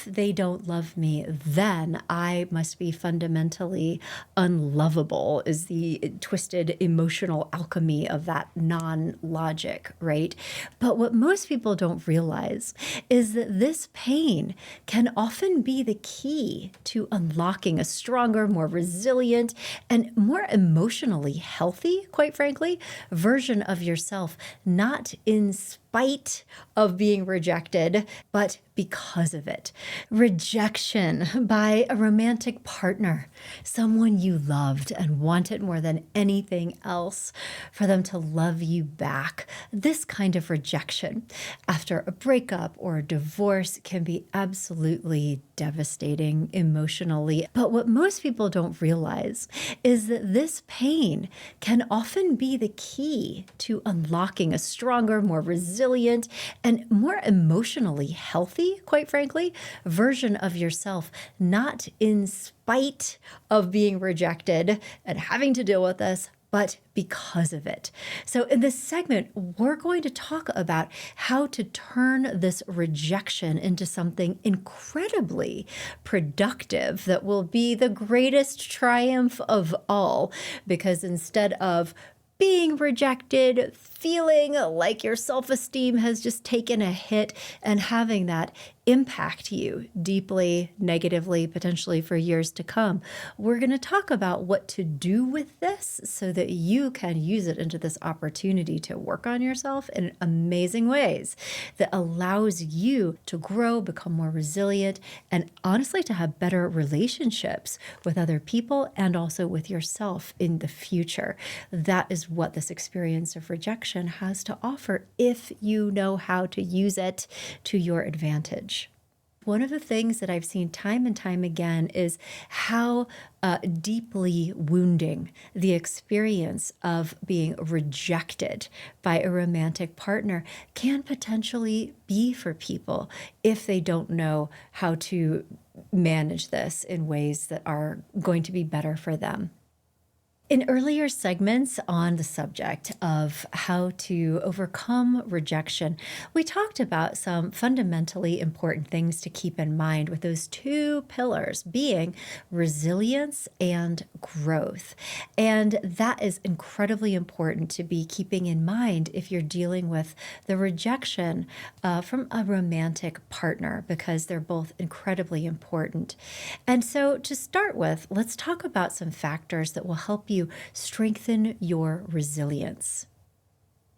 if they don't love me, then I must be fundamentally unlovable, is the twisted emotional alchemy of that non-logic, right? But what most people don't realize is that this pain can often be the key to unlocking a stronger, more resilient, and more emotionally healthy, quite frankly, version of yourself, not in spite of being rejected, but because of it. Rejection by a romantic partner, someone you loved and wanted more than anything else for them to love you back. This kind of rejection after a breakup or a divorce can be absolutely devastating emotionally. But what most people don't realize is that this pain can often be the key to unlocking a stronger, more resilient, and more emotionally healthy, quite frankly, version of yourself, not in spite of being rejected and having to deal with this, but because of it. So in this segment, we're going to talk about how to turn this rejection into something incredibly productive that will be the greatest triumph of all, because instead of being rejected, feeling like your self-esteem has just taken a hit, and having that impact you deeply, negatively, potentially for years to come. We're going to talk about what to do with this so that you can use it into this opportunity to work on yourself in amazing ways that allows you to grow, become more resilient, and honestly to have better relationships with other people and also with yourself in the future. That is what this experience of rejection has to offer if you know how to use it to your advantage. One of the things that I've seen time and time again is how deeply wounding the experience of being rejected by a romantic partner can potentially be for people if they don't know how to manage this in ways that are going to be better for them. In earlier segments on the subject of how to overcome rejection, we talked about some fundamentally important things to keep in mind with those two pillars being resilience and growth. And that is incredibly important to be keeping in mind if you're dealing with the rejection from a romantic partner, because they're both incredibly important. And so to start with, let's talk about some factors that will help you strengthen your resilience.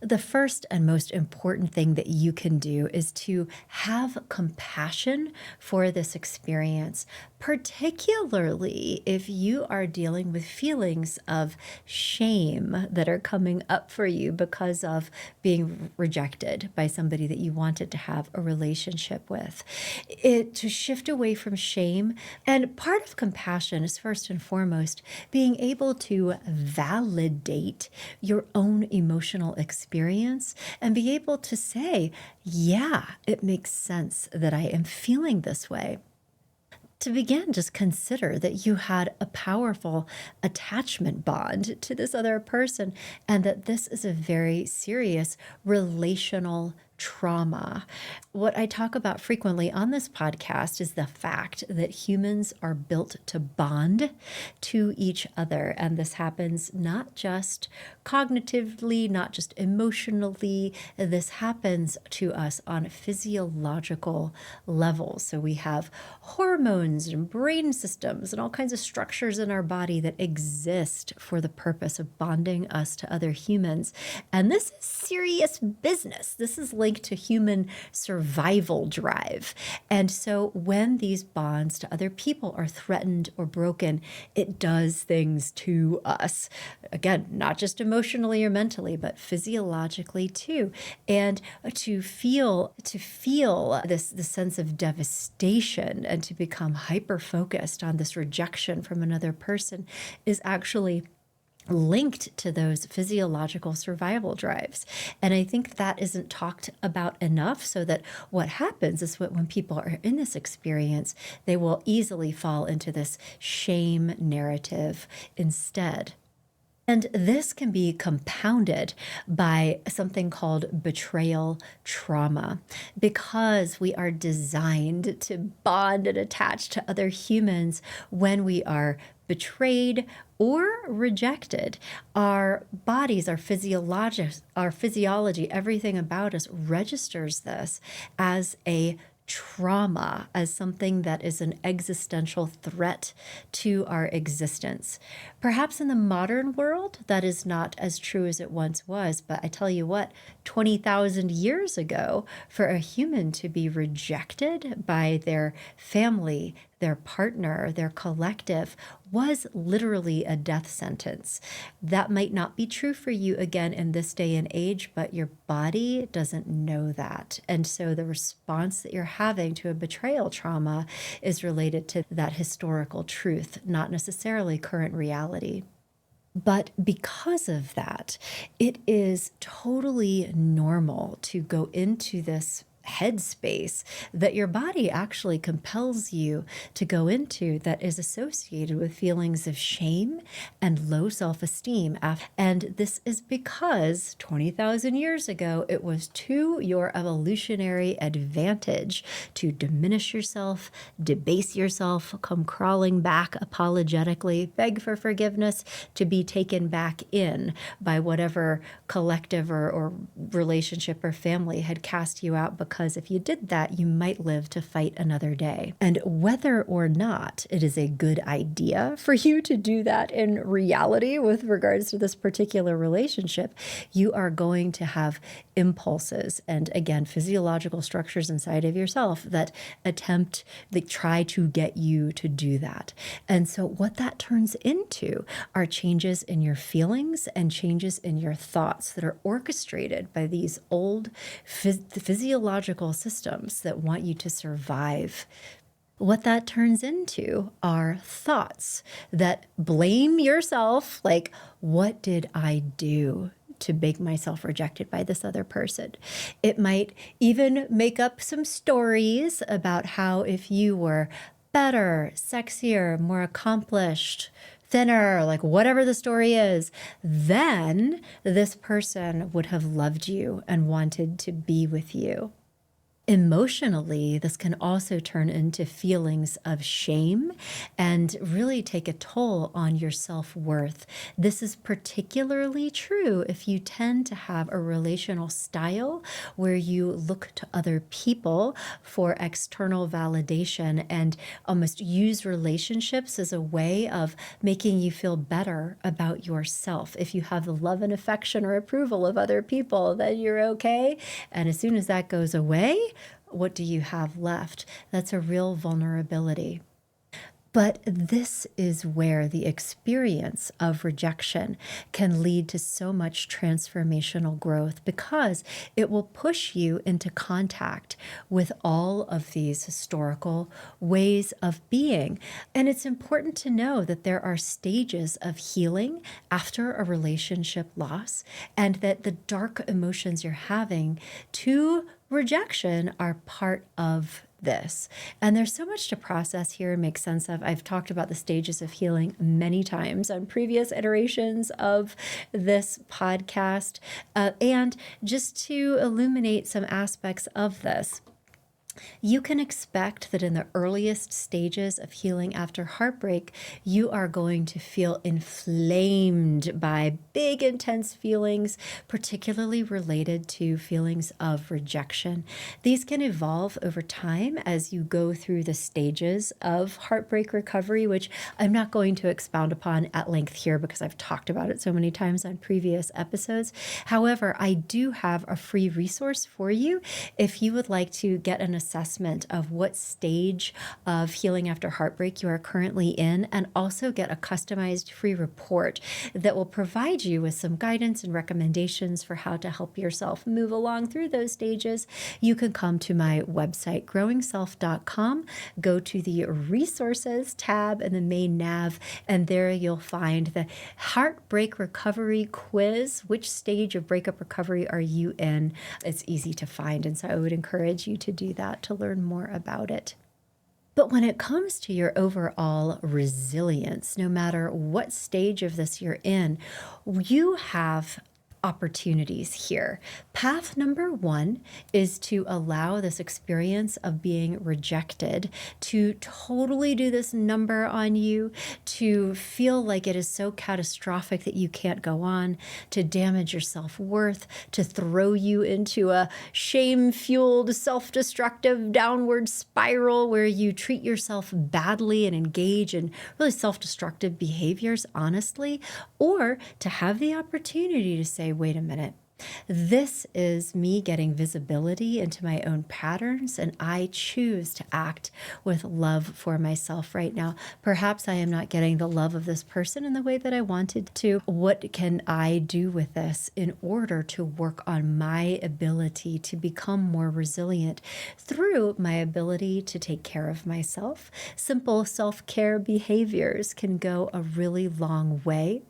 The first and most important thing that you can do is to have compassion for this experience, particularly if you are dealing with feelings of shame that are coming up for you because of being rejected by somebody that you wanted to have a relationship with. To shift away from shame, and part of compassion is first and foremost being able to validate your own emotional experience and be able to say, yeah, it makes sense that I am feeling this way. To begin, just consider that you had a powerful attachment bond to this other person and that this is a very serious relational trauma. What I talk about frequently on this podcast is the fact that humans are built to bond to each other. And this happens not just cognitively, not just emotionally. This happens to us on physiological levels. So we have hormones and brain systems and all kinds of structures in our body that exist for the purpose of bonding us to other humans. And this is serious business. This is linked to human survival drive. And so when these bonds to other people are threatened or broken, it does things to us. Again, not just emotionally or mentally, but physiologically too. And to feel this sense of devastation and to become hyper-focused on this rejection from another person is actually linked to those physiological survival drives. And I think that isn't talked about enough, so that what happens is when people are in this experience, they will easily fall into this shame narrative instead. And this can be compounded by something called betrayal trauma because we are designed to bond and attach to other humans when we are betrayed or rejected. Our bodies, our physiology, everything about us registers this as a trauma, as something that is an existential threat to our existence. Perhaps in the modern world, that is not as true as it once was, but I tell you what, 20,000 years ago, for a human to be rejected by their family, their partner, their collective, was literally a death sentence. That might not be true for you again in this day and age, but your body doesn't know that. And so the response that you're having to a betrayal trauma is related to that historical truth, not necessarily current reality. But because of that, it is totally normal to go into this headspace that your body actually compels you to go into that is associated with feelings of shame and low self-esteem. And this is because 20,000 years ago, it was to your evolutionary advantage to diminish yourself, debase yourself, come crawling back apologetically, beg for forgiveness, to be taken back in by whatever collective or relationship or family had cast you out, because if you did that, you might live to fight another day. And whether or not it is a good idea for you to do that in reality with regards to this particular relationship, you are going to have impulses and, again, physiological structures inside of yourself that try to get you to do that. And so what that turns into are changes in your feelings and changes in your thoughts that are orchestrated by these old physiological systems that want you to survive. What that turns into are thoughts that blame yourself, like, what did I do to make myself rejected by this other person? It might even make up some stories about how if you were better, sexier, more accomplished, thinner, like whatever the story is, then this person would have loved you and wanted to be with you. Emotionally, this can also turn into feelings of shame and really take a toll on your self-worth. This is particularly true if you tend to have a relational style where you look to other people for external validation and almost use relationships as a way of making you feel better about yourself. If you have the love and affection or approval of other people, then you're okay. And as soon as that goes away, what do you have left? That's a real vulnerability. But this is where the experience of rejection can lead to so much transformational growth, because it will push you into contact with all of these historical ways of being. And it's important to know that there are stages of healing after a relationship loss, and that the dark emotions you're having to rejection are part of this. And there's so much to process here and make sense of. I've talked about the stages of healing many times on previous iterations of this podcast. And just to illuminate some aspects of this, you can expect that in the earliest stages of healing after heartbreak, you are going to feel inflamed by big, intense feelings, particularly related to feelings of rejection. These can evolve over time as you go through the stages of heartbreak recovery, which I'm not going to expound upon at length here because I've talked about it so many times on previous episodes. However, I do have a free resource for you if you would like to get an assessment of what stage of healing after heartbreak you are currently in, and also get a customized free report that will provide you with some guidance and recommendations for how to help yourself move along through those stages. You can come to my website, growingself.com, go to the resources tab in the main nav, and there you'll find the heartbreak recovery quiz. Which stage of breakup recovery are you in? It's easy to find, and so I would encourage you to do that to learn more about it. But when it comes to your overall resilience, no matter what stage of this you're in, you have opportunities here. Path number one is to allow this experience of being rejected to totally do this number on you, to feel like it is so catastrophic that you can't go on, to damage your self-worth, to throw you into a shame-fueled, self-destructive downward spiral where you treat yourself badly and engage in really self-destructive behaviors, honestly, or to have the opportunity to say, wait a minute. This is me getting visibility into my own patterns, and I choose to act with love for myself right now. Perhaps I am not getting the love of this person in the way that I wanted to. What can I do with this in order to work on my ability to become more resilient through my ability to take care of myself? Simple self-care behaviors can go a really long way,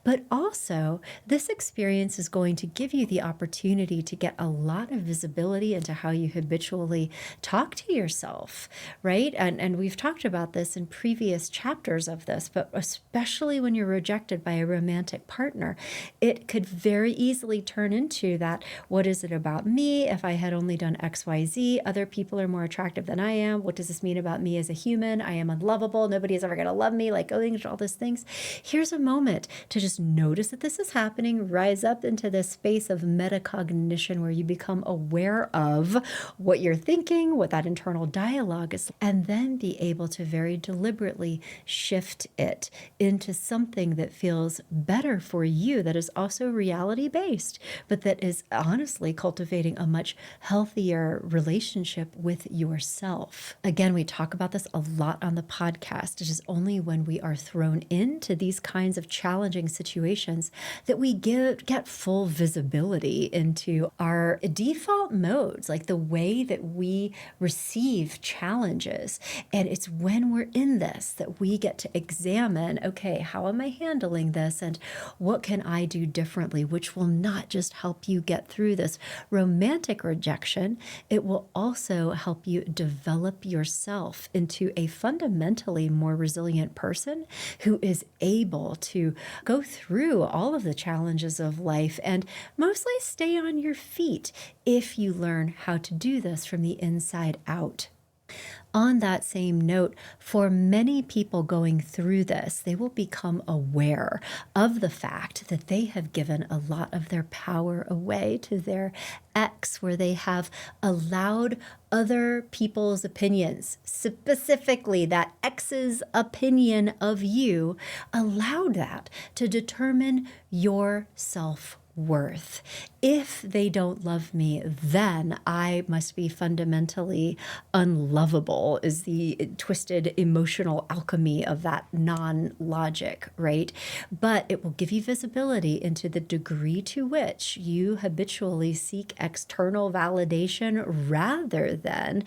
but also this experience is going to give you the opportunity to get a lot of visibility into how you habitually talk to yourself, right? And we've talked about this in previous chapters of this, but especially when you're rejected by a romantic partner, it could very easily turn into that, what is it about me? If I had only done XYZ, other people are more attractive than I am. What does this mean about me as a human? I am unlovable. Nobody is ever going to love me, like going into all those things. Here's a moment to just notice that this is happening, rise up into this space of metacognition where you become aware of what you're thinking, what that internal dialogue is, and then be able to very deliberately shift it into something that feels better for you, that is also reality-based, but that is honestly cultivating a much healthier relationship with yourself. Again, we talk about this a lot on the podcast. It is only when we are thrown into these kinds of challenging situations that we get full visibility into our default modes, like the way that we receive challenges. And it's when we're in this that we get to examine, okay, how am I handling this? And what can I do differently? Which will not just help you get through this romantic rejection, it will also help you develop yourself into a fundamentally more resilient person who is able to go through all of the challenges of life and mostly stay on your feet if you learn how to do this from the inside out. On that same note, for many people going through this, they will become aware of the fact that they have given a lot of their power away to their ex, where they have allowed other people's opinions, specifically that ex's opinion of you, allowed that to determine your self-worth. If they don't love me, then I must be fundamentally unlovable, is the twisted emotional alchemy of that non-logic, right? But it will give you visibility into the degree to which you habitually seek external validation rather than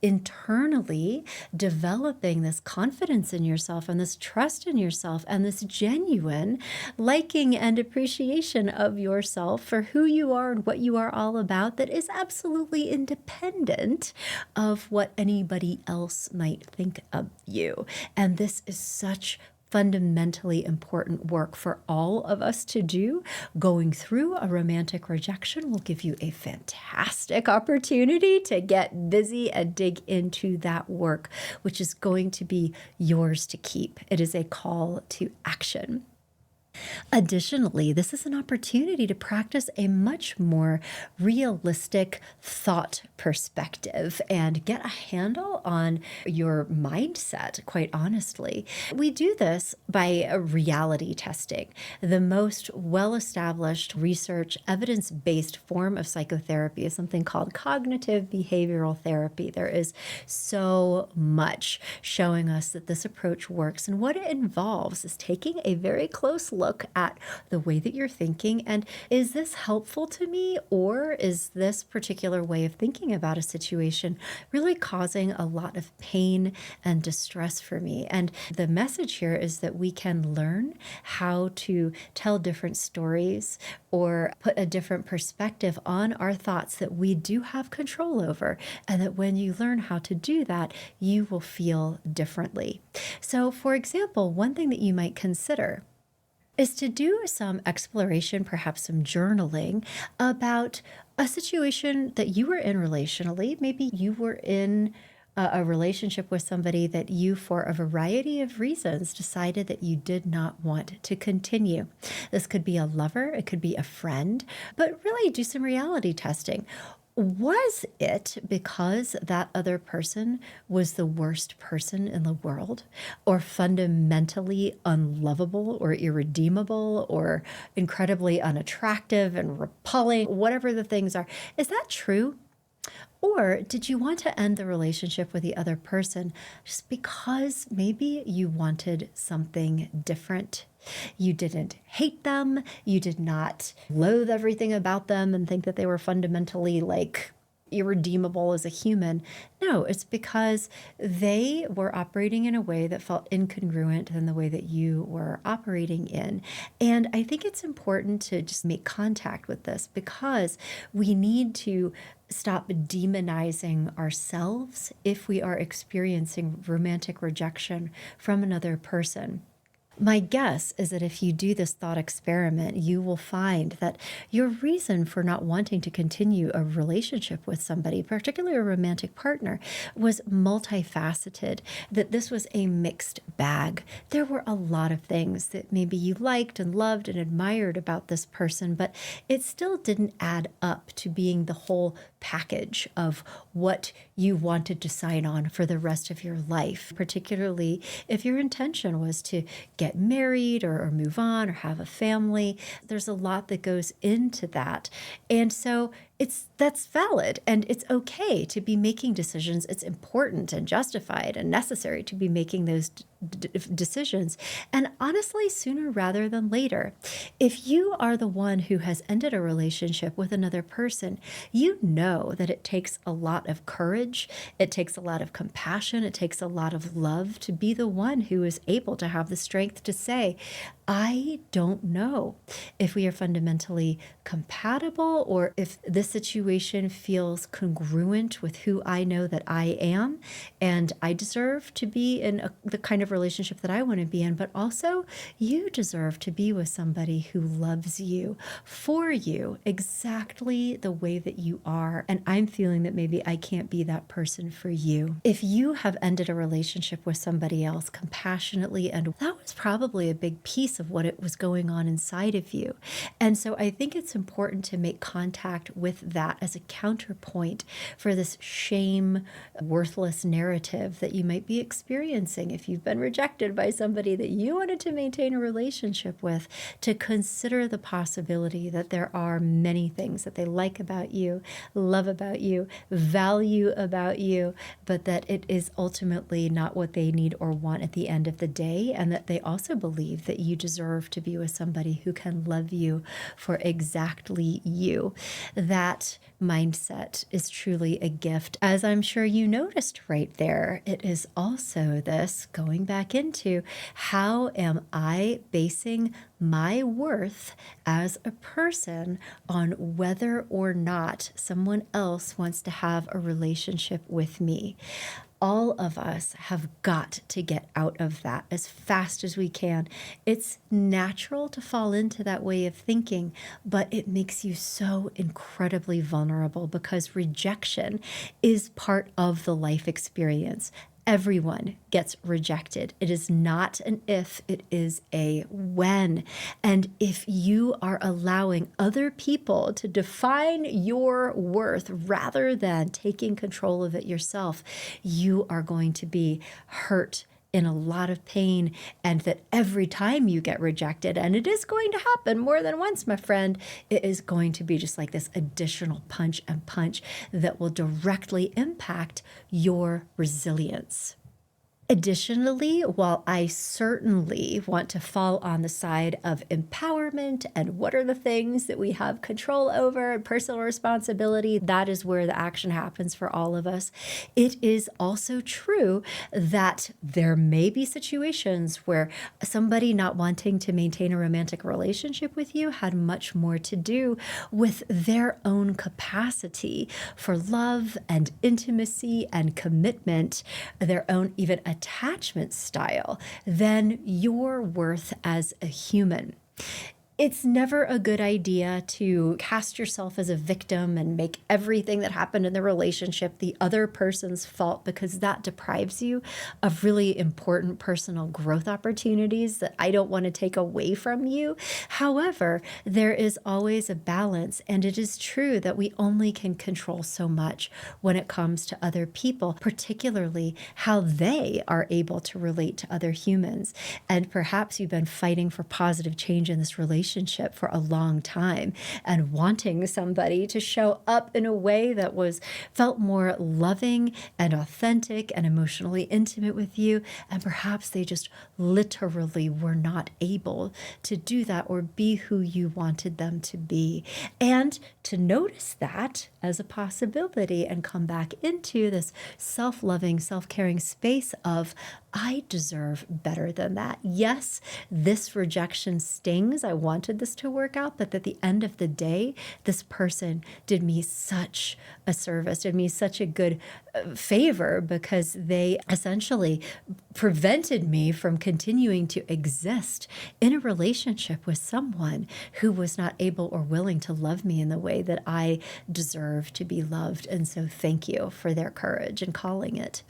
internally developing this confidence in yourself and this trust in yourself and this genuine liking and appreciation of yourself for who you are and what you are all about, that is absolutely independent of what anybody else might think of you. And this is such fundamentally important work for all of us to do. Going through a romantic rejection will give you a fantastic opportunity to get busy and dig into that work, which is going to be yours to keep. It is a call to action. Additionally, this is an opportunity to practice a much more realistic thought perspective and get a handle on your mindset, quite honestly. We do this by reality testing. The most well-established research, evidence-based form of psychotherapy is something called cognitive behavioral therapy. There is so much showing us that this approach works, and what it involves is taking a very close look at the way that you're thinking, and is this helpful to me, or is this particular way of thinking talking about a situation really causing a lot of pain and distress for me. And the message here is that we can learn how to tell different stories or put a different perspective on our thoughts that we do have control over. And that when you learn how to do that, you will feel differently. So, for example, one thing that you might consider is to do some exploration, perhaps some journaling about a situation that you were in relationally. Maybe you were in a relationship with somebody that you, for a variety of reasons, decided that you did not want to continue. This could be a lover, it could be a friend, but really do some reality testing. Was it because that other person was the worst person in the world, or fundamentally unlovable, or irredeemable, or incredibly unattractive and repelling, whatever the things are? Is that true? Or did you want to end the relationship with the other person just because maybe you wanted something different? You didn't hate them. You did not loathe everything about them and think that they were fundamentally like irredeemable as a human. No, it's because they were operating in a way that felt incongruent than the way that you were operating in. And I think it's important to just make contact with this because we need to stop demonizing ourselves if we are experiencing romantic rejection from another person. My guess is that if you do this thought experiment, you will find that your reason for not wanting to continue a relationship with somebody, particularly a romantic partner, was multifaceted, that this was a mixed bag. There were a lot of things that maybe you liked and loved and admired about this person, but it still didn't add up to being the whole package of what you wanted to sign on for the rest of your life, particularly if your intention was to get married or move on or have a family. There's a lot that goes into that. And so that's valid and it's okay to be making decisions. It's important and justified and necessary to be making those decisions. And honestly, sooner rather than later. If you are the one who has ended a relationship with another person, you know that it takes a lot of courage, it takes a lot of compassion, it takes a lot of love to be the one who is able to have the strength to say, I don't know if we are fundamentally compatible or if this situation feels congruent with who I know that I am and I deserve to be in the kind of relationship that I want to be in, but also you deserve to be with somebody who loves you for you exactly the way that you are. And I'm feeling that maybe I can't be that person for you. If you have ended a relationship with somebody else compassionately, and that was probably a big piece of what it was going on inside of you. And so I think it's important to make contact with that as a counterpoint for this shame, worthless narrative that you might be experiencing if you've been rejected by somebody that you wanted to maintain a relationship with, to consider the possibility that there are many things that they like about you, love about you, value about you, but that it is ultimately not what they need or want at the end of the day, and that they also believe that you deserve to be with somebody who can love you for exactly you. That mindset is truly a gift. As I'm sure you noticed right there, it is also this going back into how am I basing my worth as a person on whether or not someone else wants to have a relationship with me. All of us have got to get out of that as fast as we can. It's natural to fall into that way of thinking, but it makes you so incredibly vulnerable because rejection is part of the life experience. Everyone gets rejected. It is not an if, it is a when. And if you are allowing other people to define your worth rather than taking control of it yourself, you are going to be hurt, in a lot of pain, and that every time you get rejected, and it is going to happen more than once, my friend, it is going to be just like this additional punch and punch that will directly impact your resilience. Additionally, while I certainly want to fall on the side of empowerment and what are the things that we have control over and personal responsibility, that is where the action happens for all of us. It is also true that there may be situations where somebody not wanting to maintain a romantic relationship with you had much more to do with their own capacity for love and intimacy and commitment, their own even attachment style, than your worth as a human. It's never a good idea to cast yourself as a victim and make everything that happened in the relationship the other person's fault, because that deprives you of really important personal growth opportunities that I don't want to take away from you. However, there is always a balance, and it is true that we only can control so much when it comes to other people, particularly how they are able to relate to other humans. And perhaps you've been fighting for positive change in this relationship for a long time and wanting somebody to show up in a way that felt more loving and authentic and emotionally intimate with you. And perhaps they just literally were not able to do that or be who you wanted them to be. And to notice that as a possibility and come back into this self-loving, self-caring space of, I deserve better than that. Yes, this rejection stings. I wanted this to work out, but at the end of the day, this person did me such a service, did me such a good favor, because they essentially prevented me from continuing to exist in a relationship with someone who was not able or willing to love me in the way that I deserve to be loved. And so thank you for their courage in calling it.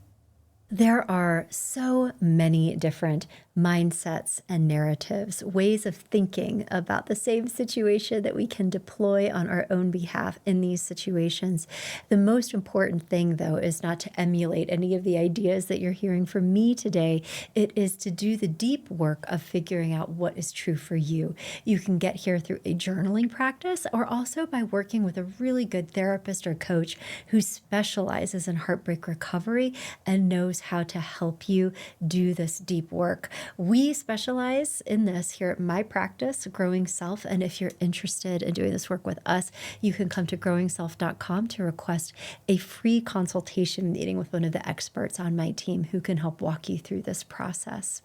There are so many different mindsets and narratives, ways of thinking about the same situation that we can deploy on our own behalf in these situations. The most important thing, though, is not to emulate any of the ideas that you're hearing from me today. It is to do the deep work of figuring out what is true for you. You can get here through a journaling practice, or also by working with a really good therapist or coach who specializes in heartbreak recovery and knows how to help you do this deep work. We specialize in this here at my practice, Growing Self. And if you're interested in doing this work with us, you can come to growingself.com to request a free consultation meeting with one of the experts on my team who can help walk you through this process.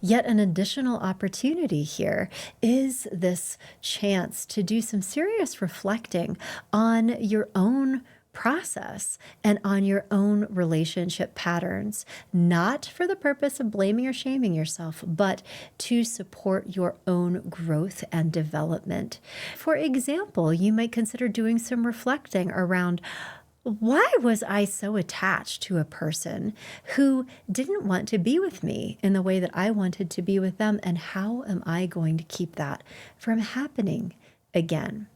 Yet an additional opportunity here is this chance to do some serious reflecting on your own process and on your own relationship patterns, not for the purpose of blaming or shaming yourself, but to support your own growth and development. For example, you might consider doing some reflecting around, why was I so attached to a person who didn't want to be with me in the way that I wanted to be with them? And how am I going to keep that from happening again?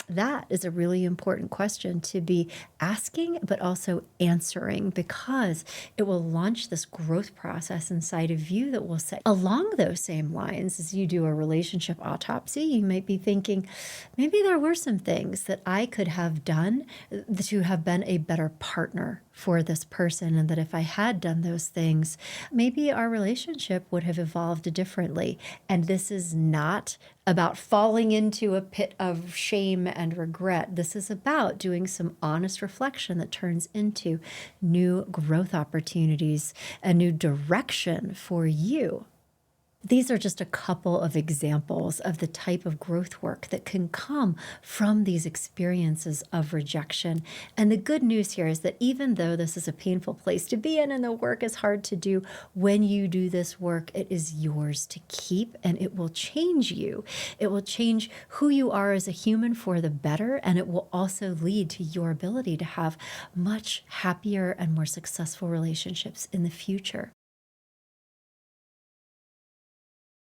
That is a really important question to be asking, but also answering, because it will launch this growth process inside of you that will say, along those same lines, as you do a relationship autopsy, you might be thinking, maybe there were some things that I could have done to have been a better partner for this person, and that if I had done those things, maybe our relationship would have evolved differently. And this is not about falling into a pit of shame and regret. This is about doing some honest reflection that turns into new growth opportunities, a new direction for you. These are just a couple of examples of the type of growth work that can come from these experiences of rejection. And the good news here is that even though this is a painful place to be in and the work is hard to do, when you do this work, it is yours to keep, and it will change you. It will change who you are as a human for the better, and it will also lead to your ability to have much happier and more successful relationships in the future.